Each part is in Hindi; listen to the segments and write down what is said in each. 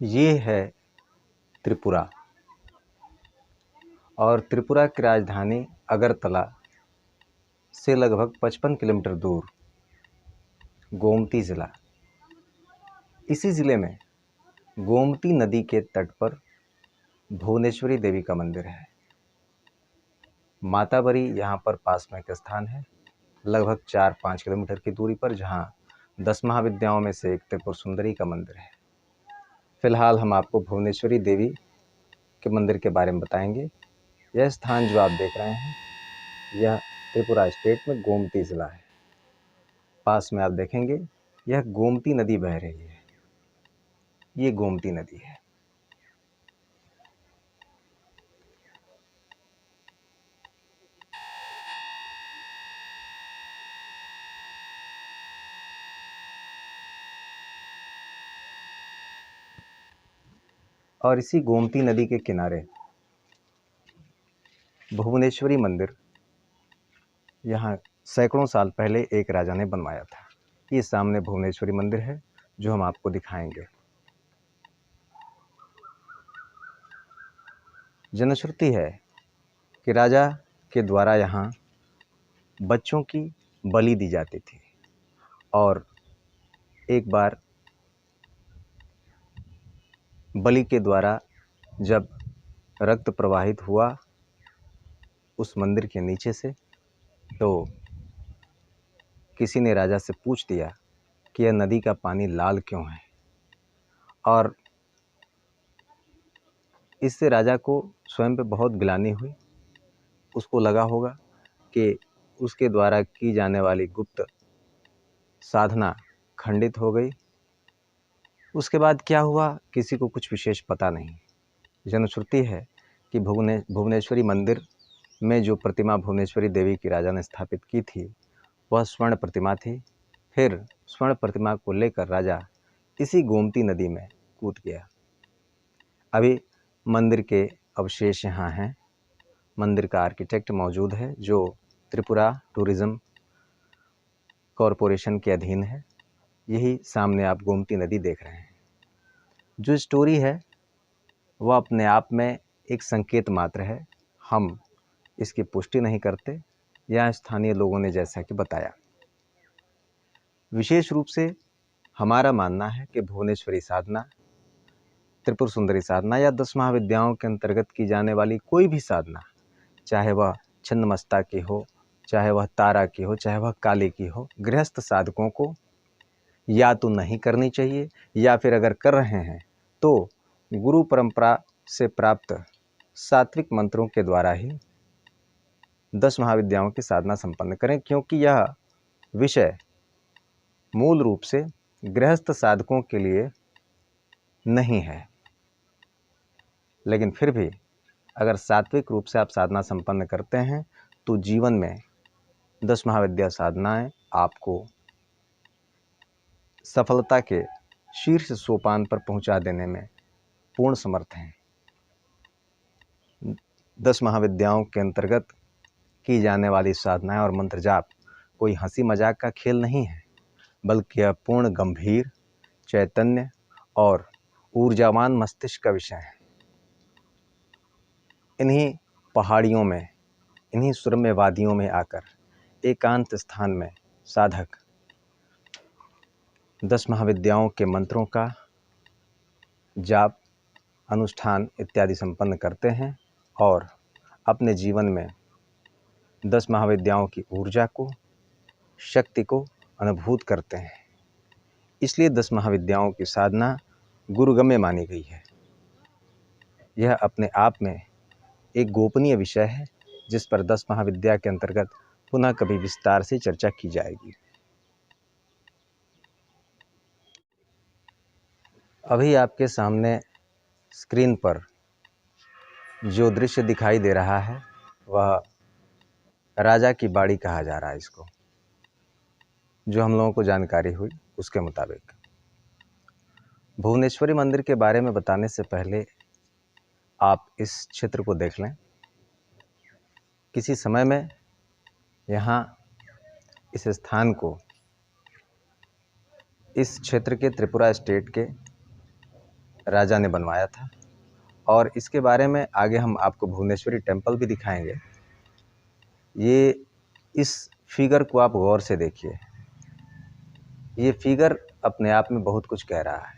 ये है त्रिपुरा और त्रिपुरा की राजधानी अगरतला से लगभग 55 किलोमीटर दूर गोमती ज़िला। इसी ज़िले में गोमती नदी के तट पर भुवनेश्वरी देवी का मंदिर है। माताबरी यहाँ पर पास में एक स्थान है, लगभग 4-5 किलोमीटर की दूरी पर, जहाँ 10 महाविद्याओं में से एक त्रिपुर सुंदरी का मंदिर है। फिलहाल हम आपको भुवनेश्वरी देवी के मंदिर के बारे में बताएंगे। यह स्थान जो आप देख रहे हैं, यह त्रिपुरा स्टेट में गोमती ज़िला है। पास में आप देखेंगे यह गोमती नदी बह रही है, ये गोमती नदी है। और इसी गोमती नदी के किनारे भुवनेश्वरी मंदिर यहाँ सैकड़ों साल पहले एक राजा ने बनवाया था। ये सामने भुवनेश्वरी मंदिर है जो हम आपको दिखाएंगे। जनश्रुति है कि राजा के द्वारा यहाँ बच्चों की बलि दी जाती थी और एक बार बलि के द्वारा जब रक्त प्रवाहित हुआ उस मंदिर के नीचे से, तो किसी ने राजा से पूछ दिया कि यह नदी का पानी लाल क्यों है, और इससे राजा को स्वयं पे बहुत गिलानी हुई। उसको लगा होगा कि उसके द्वारा की जाने वाली गुप्त साधना खंडित हो गई। उसके बाद क्या हुआ किसी को कुछ विशेष पता नहीं। जनश्रुति है कि भुवनेश्वरी मंदिर में जो प्रतिमा भुवनेश्वरी देवी की राजा ने स्थापित की थी वह स्वर्ण प्रतिमा थी। फिर स्वर्ण प्रतिमा को लेकर राजा इसी गोमती नदी में कूद गया। अभी मंदिर के अवशेष यहाँ हैं। मंदिर का आर्किटेक्ट मौजूद है जो त्रिपुरा टूरिज़्म कॉरपोरेशन के अधीन है। यही सामने आप गोमती नदी देख रहे हैं। जो स्टोरी है वह अपने आप में एक संकेत मात्र है, हम इसकी पुष्टि नहीं करते, या स्थानीय लोगों ने जैसा कि बताया। विशेष रूप से हमारा मानना है कि भुवनेश्वरी साधना, त्रिपुर सुंदरी साधना या 10 महाविद्याओं के अंतर्गत की जाने वाली कोई भी साधना, चाहे वह छिन्नमस्ता की हो, चाहे वह तारा की हो, चाहे वह काली की हो, गृहस्थ साधकों को या तो नहीं करनी चाहिए, या फिर अगर कर रहे हैं तो गुरु परंपरा से प्राप्त सात्विक मंत्रों के द्वारा ही 10 महाविद्याओं की साधना संपन्न करें, क्योंकि यह विषय मूल रूप से गृहस्थ साधकों के लिए नहीं है। लेकिन फिर भी अगर सात्विक रूप से आप साधना संपन्न करते हैं तो जीवन में 10 महाविद्या साधनाएं आपको सफलता के शीर्ष सोपान पर पहुंचा देने में पूर्ण समर्थ हैं। 10 महाविद्याओं के अंतर्गत की जाने वाली साधनाएं और मंत्र जाप कोई हंसी मजाक का खेल नहीं है, बल्कि यह पूर्ण गंभीर, चैतन्य और ऊर्जावान मस्तिष्क का विषय है। इन्हीं पहाड़ियों में, इन्हीं सुरम्य वादियों में आकर एकांत स्थान में साधक 10 महाविद्याओं के मंत्रों का जाप, अनुष्ठान इत्यादि संपन्न करते हैं और अपने जीवन में 10 महाविद्याओं की ऊर्जा को, शक्ति को अनुभूत करते हैं। इसलिए 10 महाविद्याओं की साधना गुरुगम्य मानी गई है। यह अपने आप में एक गोपनीय विषय है जिस पर 10 महाविद्या के अंतर्गत पुनः कभी विस्तार से चर्चा की जाएगी। अभी आपके सामने स्क्रीन पर जो दृश्य दिखाई दे रहा है वह राजा की बाड़ी कहा जा रहा है इसको, जो हम लोगों को जानकारी हुई उसके मुताबिक। भुवनेश्वरी मंदिर के बारे में बताने से पहले आप इस क्षेत्र को देख लें। किसी समय में यहाँ इस स्थान को इस क्षेत्र के त्रिपुरा स्टेट के राजा ने बनवाया था। और इसके बारे में आगे हम आपको भुवनेश्वरी टेम्पल भी दिखाएंगे। ये इस फिगर को आप गौर से देखिए, ये फिगर अपने आप में बहुत कुछ कह रहा है।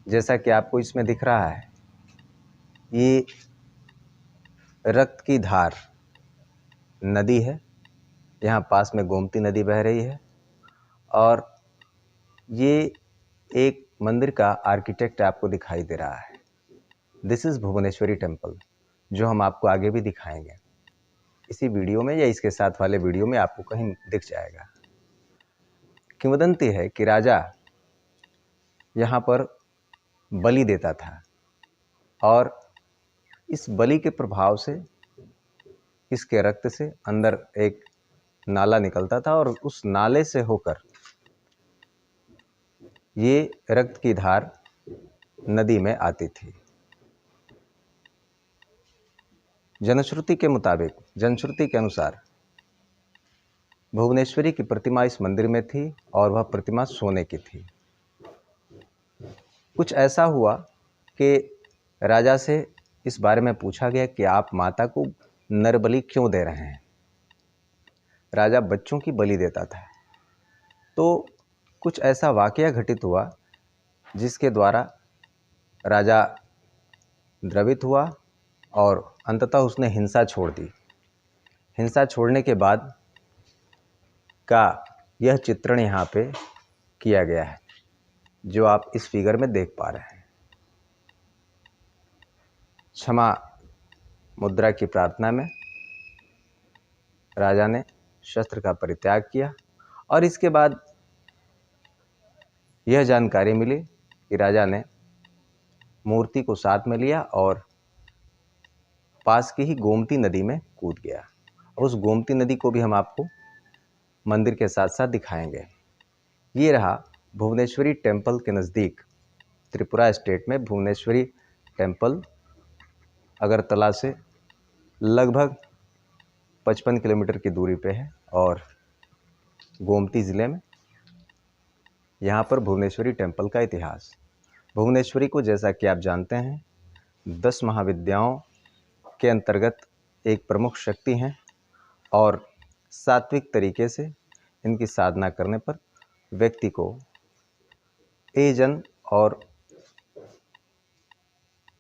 जैसा कि आपको इसमें दिख रहा है, ये रक्त की धार नदी है, यहाँ पास में गोमती नदी बह रही है। और ये एक मंदिर का आर्किटेक्ट आपको दिखाई दे रहा है। दिस इज़ भुवनेश्वरी टेम्पल, जो हम आपको आगे भी दिखाएंगे इसी वीडियो में या इसके साथ वाले वीडियो में, आपको कहीं दिख जाएगा। किंवदंती है कि राजा यहाँ पर बलि देता था और इस बलि के प्रभाव से, इसके रक्त से अंदर एक नाला निकलता था और उस नाले से होकर ये रक्त की धार नदी में आती थी। जनश्रुति के मुताबिक, जनश्रुति के अनुसार भुवनेश्वरी की प्रतिमा इस मंदिर में थी और वह प्रतिमा सोने की थी। कुछ ऐसा हुआ कि राजा से इस बारे में पूछा गया कि आप माता को नरबलि क्यों दे रहे हैं। राजा बच्चों की बलि देता था। तो कुछ ऐसा वाकया घटित हुआ जिसके द्वारा राजा द्रवित हुआ और अंततः उसने हिंसा छोड़ दी। हिंसा छोड़ने के बाद का यह चित्रण यहाँ पे किया गया है, जो आप इस फिगर में देख पा रहे हैं। क्षमा मुद्रा की प्रार्थना में राजा ने शस्त्र का परित्याग किया और इसके बाद यह जानकारी मिली कि राजा ने मूर्ति को साथ में लिया और पास की ही गोमती नदी में कूद गया। उस गोमती नदी को भी हम आपको मंदिर के साथ साथ दिखाएंगे। ये रहा भुवनेश्वरी टेम्पल के नज़दीक, त्रिपुरा स्टेट में भुवनेश्वरी टेम्पल अगरतला से लगभग 55 किलोमीटर की दूरी पे है और गोमती ज़िले में। यहाँ पर भुवनेश्वरी टेम्पल का इतिहास। भुवनेश्वरी को, जैसा कि आप जानते हैं, 10 महाविद्याओं के अंतर्गत एक प्रमुख शक्ति हैं और सात्विक तरीके से इनकी साधना करने पर व्यक्ति को एजन और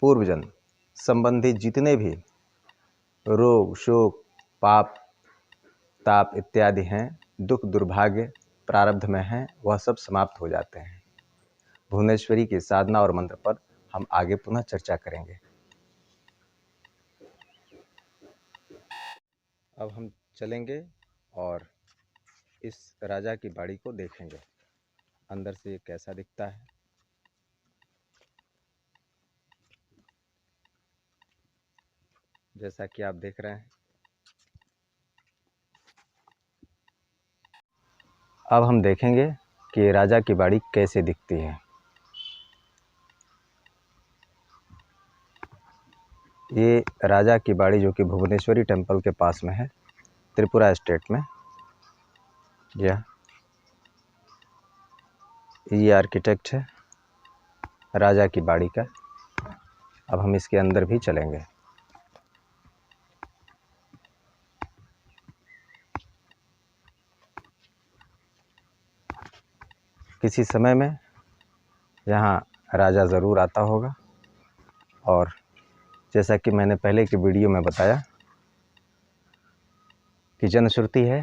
पूर्वजन संबंधी जितने भी रोग, शोक, पाप, ताप इत्यादि हैं, दुख, दुर्भाग्य प्रारब्ध में हैं, वह सब समाप्त हो जाते हैं। भुवनेश्वरी की साधना और मंत्र पर हम आगे पुनः चर्चा करेंगे। अब हम चलेंगे और इस राजा की बाड़ी को देखेंगे, अंदर से ये कैसा दिखता है। जैसा कि आप देख रहे हैं, अब हम देखेंगे कि राजा की बाड़ी कैसे दिखती है। ये राजा की बाड़ी जो कि भुवनेश्वरी टेम्पल के पास में है, त्रिपुरा स्टेट में। ये आर्किटेक्ट है राजा की बाड़ी का। अब हम इसके अंदर भी चलेंगे। किसी समय में यहाँ राजा ज़रूर आता होगा और जैसा कि मैंने पहले की वीडियो में बताया कि जनश्रुति है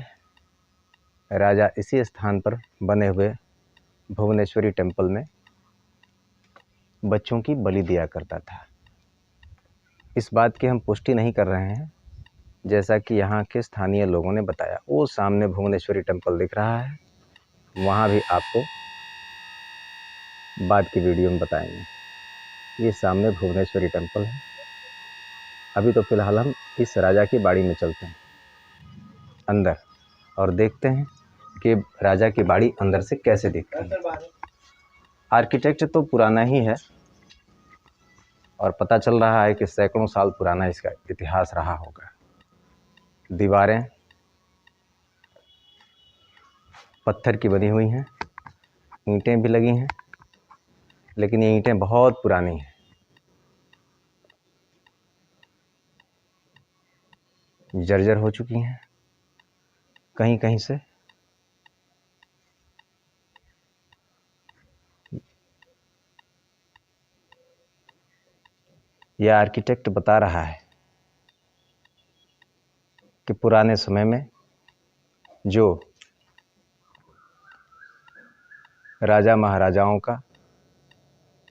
राजा इसी स्थान पर बने हुए भुवनेश्वरी टेम्पल में बच्चों की बलि दिया करता था। इस बात की हम पुष्टि नहीं कर रहे हैं, जैसा कि यहाँ के स्थानीय लोगों ने बताया। वो सामने भुवनेश्वरी टेम्पल दिख रहा है, वहाँ भी आपको बाद की वीडियो में बताएंगे। ये सामने भुवनेश्वरी टेम्पल है। अभी तो फ़िलहाल हम इस राजा की बाड़ी में चलते हैं अंदर और देखते हैं कि राजा की बाड़ी अंदर से कैसे दिखती है। आर्किटेक्ट तो पुराना ही है और पता चल रहा है कि सैकड़ों साल पुराना इसका इतिहास रहा होगा। दीवारें पत्थर की बनी हुई हैं, ईंटें भी लगी हैं लेकिन ये ईंटें बहुत पुरानी हैं, जर्जर हो चुकी हैं कहीं कहीं से। यह आर्किटेक्ट बता रहा है कि पुराने समय में जो राजा महाराजाओं का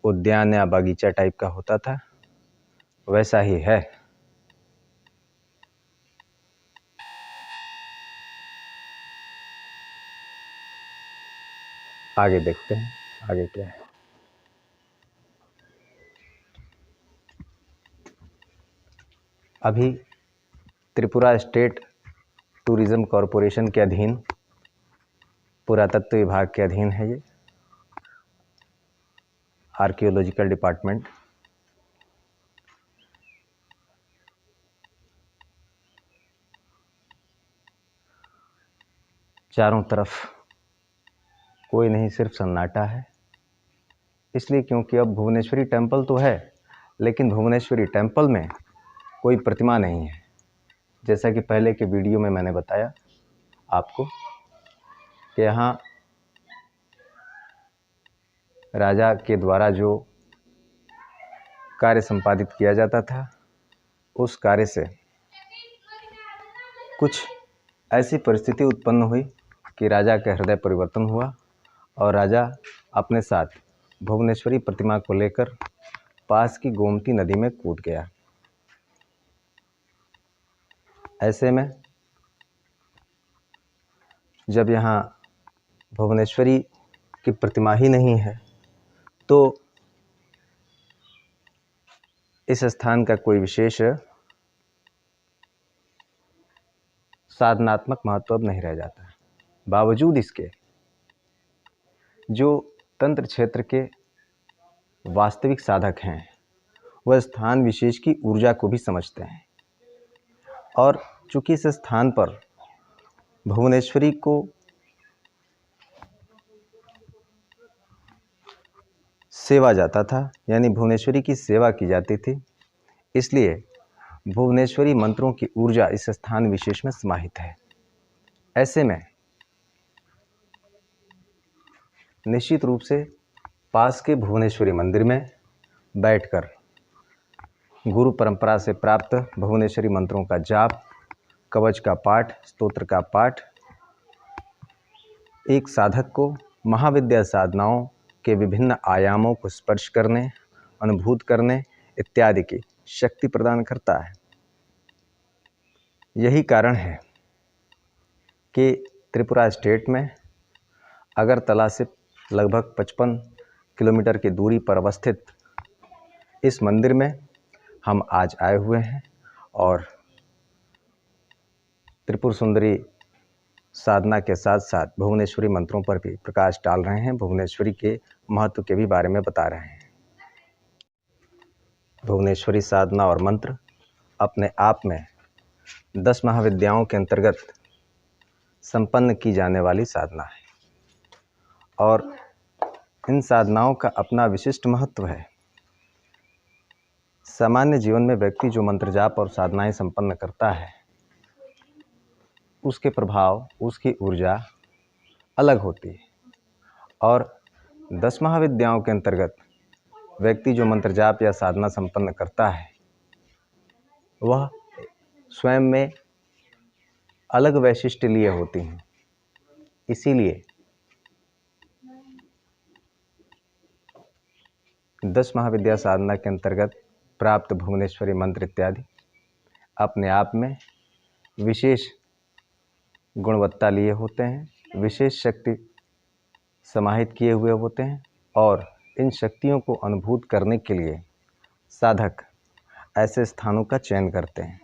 उद्यान या बागीचा टाइप का होता था, वैसा ही है। आगे देखते हैं आगे क्या है। अभी त्रिपुरा स्टेट टूरिज्म कॉरपोरेशन के अधीन, पुरातत्व विभाग के अधीन है ये आर्कियोलॉजिकल डिपार्टमेंट। चारों तरफ कोई नहीं, सिर्फ सन्नाटा है। इसलिए क्योंकि अब भुवनेश्वरी टेम्पल तो है, लेकिन भुवनेश्वरी टेम्पल में कोई प्रतिमा नहीं है। जैसा कि पहले के वीडियो में मैंने बताया आपको कि यहाँ राजा के द्वारा जो कार्य संपादित किया जाता था, उस कार्य से कुछ ऐसी परिस्थिति उत्पन्न हुई कि राजा का हृदय परिवर्तन हुआ और राजा अपने साथ भुवनेश्वरी प्रतिमा को लेकर पास की गोमती नदी में कूद गया। ऐसे में जब यहाँ भुवनेश्वरी की प्रतिमा ही नहीं है, तो इस स्थान का कोई विशेष साधनात्मक महत्व अब नहीं रह जाता। बावजूद इसके जो तंत्र क्षेत्र के वास्तविक साधक हैं, वह स्थान विशेष की ऊर्जा को भी समझते हैं। और चूंकि इस स्थान पर भुवनेश्वरी को सेवा जाता था, यानी भुवनेश्वरी की सेवा की जाती थी, इसलिए भुवनेश्वरी मंत्रों की ऊर्जा इस स्थान विशेष में समाहित है। ऐसे में निश्चित रूप से पास के भुवनेश्वरी मंदिर में बैठकर गुरु परंपरा से प्राप्त भुवनेश्वरी मंत्रों का जाप, कवच का पाठ, स्तोत्र का पाठ एक साधक को महाविद्या साधनाओं के विभिन्न आयामों को स्पर्श करने, अनुभूत करने इत्यादि की शक्ति प्रदान करता है। यही कारण है कि त्रिपुरा स्टेट में अगरतला से लगभग 55 किलोमीटर की दूरी पर अवस्थित इस मंदिर में हम आज आए हुए हैं और त्रिपुर सुंदरी साधना के साथ साथ भुवनेश्वरी मंत्रों पर भी प्रकाश डाल रहे हैं, भुवनेश्वरी के महत्व के भी बारे में बता रहे हैं। भुवनेश्वरी साधना और मंत्र अपने आप में 10 महाविद्याओं के अंतर्गत संपन्न की जाने वाली साधना है और इन साधनाओं का अपना विशिष्ट महत्व है। सामान्य जीवन में व्यक्ति जो मंत्र जाप और साधनाएं संपन्न करता है, उसके प्रभाव, उसकी ऊर्जा अलग होती है और 10 महाविद्याओं के अंतर्गत व्यक्ति जो मंत्र जाप या साधना संपन्न करता है, वह स्वयं में अलग वैशिष्ट्य लिए होती हैं। इसीलिए 10 महाविद्या साधना के अंतर्गत प्राप्त भुवनेश्वरी मंत्र इत्यादि अपने आप में विशेष गुणवत्ता लिए होते हैं, विशेष शक्ति समाहित किए हुए होते हैं और इन शक्तियों को अनुभूत करने के लिए साधक ऐसे स्थानों का चयन करते हैं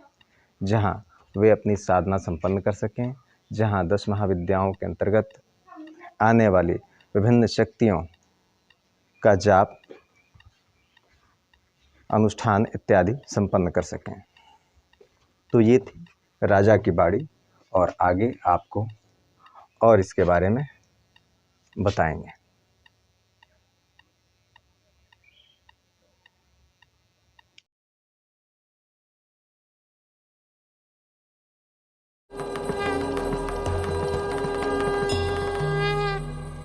जहां वे अपनी साधना संपन्न कर सकें, जहां 10 महाविद्याओं के अंतर्गत आने वाली विभिन्न शक्तियों का जाप, अनुष्ठान इत्यादि संपन्न कर सकें। तो ये थी राजा की बाड़ी और आगे आपको और इसके बारे में बताएंगे।